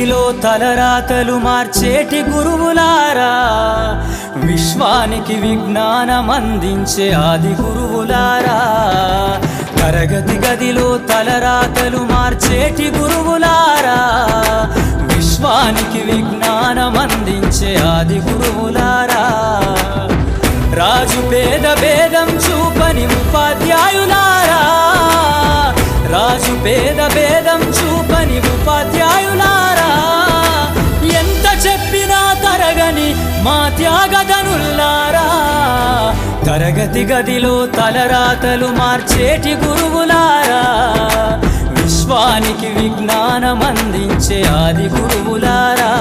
గదిలో తలరాతలు మార్చేటి గురువులారా, విశ్వానికి విజ్ఞానం అందించే ఆది గురువులారా. తరగతి గదిలో తలరాతలు మార్చేటి గురువులారా, విశ్వానికి విజ్ఞానం అందించే ఆది గురువులారా. రాజు పేద భేదం చూపని ఉపాధ్యాయులారా, రాజు పేద భేదం చూపని ఉపాధ్యాయులారా. ఎంత చెప్పినా తరగని మా త్యాగధనుల్లారా, తరగతి గదిలో తలరాతలు మార్చేటి గురువులారా, విశ్వానికి విజ్ఞానం అందించే ఆది గురువులారా.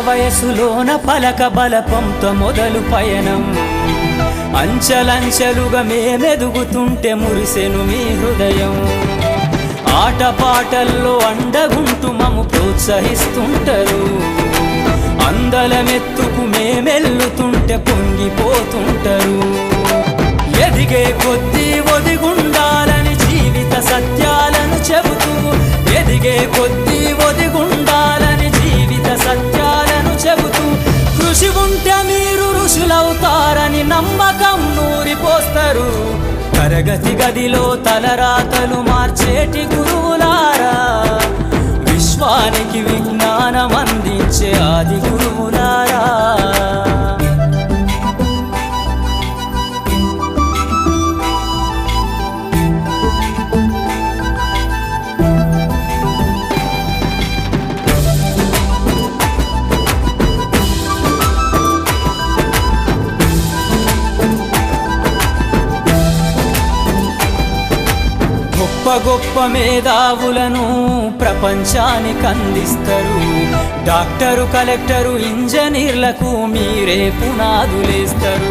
వయసులోన పలక బలపంతో మొదలు పయనం, అంచలంచెలుగా మేమెదుగుతుంటే మురిసెను మీ హృదయం. ఆటపాటల్లో అండగుంటూ మము ప్రోత్సహిస్తుంటారు, అందలమెత్తుకు మేమెల్లుతుంటే పొంగిపోతుంటారు. ఎదిగే కొద్దీ ఒదిగుండాలని జీవిత సత్యాలను చెబుతూ, ఎదిగే కొద్దీ ఒదిగుండాలని జీవిత సత్యాలను చెబుతూ, కృషి ఉంటే మీరు ఋషులవుతారని నమ్మకం నూరిపోస్తారు. తరగతి గదిలో తలరాతలు మార్చేటి గురువులారా, విశ్వానికి విజ్ఞానం అందించే ఆది గురువులారా. గొప్ప గొప్ప మేధావులను ప్రపంచానికి అందిస్తారు. డాక్టరు, కలెక్టరు, ఇంజనీర్లకు మీరే పునాదులేస్తారు.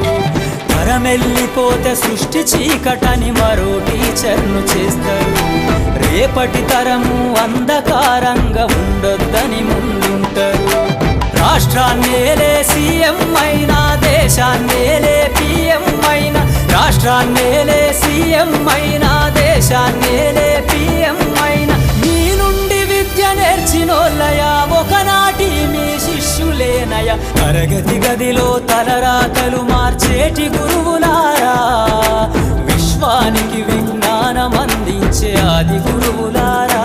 తరమెల్లిపోతే సృష్టి చీకటని మరో టీచర్ను చేస్తారు. రేపటి తరము అంధకారంగా ఉండొద్దని ముందుంటారు. రాష్ట్రాన్నేలే సీఎం అయినా, దేశాన్నేలే పిఎం అయినా, రాష్ట్రాన్నేలే సీఎం అయినా, దేశాన్నేలే పిఎం అయినా, మీ నుండి విద్య నేర్చినోళ్ళయా, ఒకనాటి మీ శిష్యులేనయ. తరగతి గదిలో తలరాతలు మార్చేటి గురువులారా, విశ్వానికి విజ్ఞానం అందించే ఆది గురువులారా.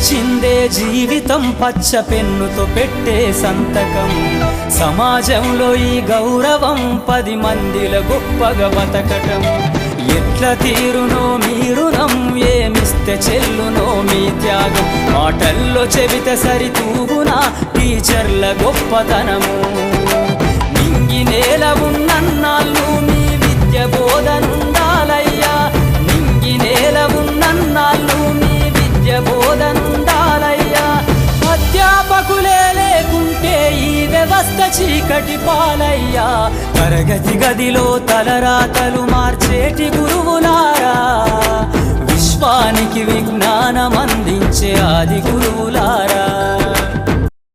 చిందే జీవితం పచ్చ పెన్నుతో పెట్టే సంతకం, సమాజంలో ఈ గౌరవం 10 మందిల గొప్పగా బతకటం. ఎట్ల తీరునో మీ రుణం, ఏమిస్తే చెల్లునో మీ త్యాగం. మాటల్లో చెబితే సరితూగునా టీచర్ల గొప్పతనము. నింగి నేల ఉన్నన్నాళ్ళు మీ విద్య బోధనుండాలయ్యా, నింగి నేల ఉన్నన్నాళ్ళు మీ విద్య బోధనుండాలయ్యా. అధ్యాపకులే లేకుంటే ఈ వ్యవస్థ చీకటి పాలయ్యా. తరగతి గదిలో తలరాతలు మార్చేటి గురువులారా, విశ్వానికి విజ్ఞానం అందించే ఆది గురువులారా.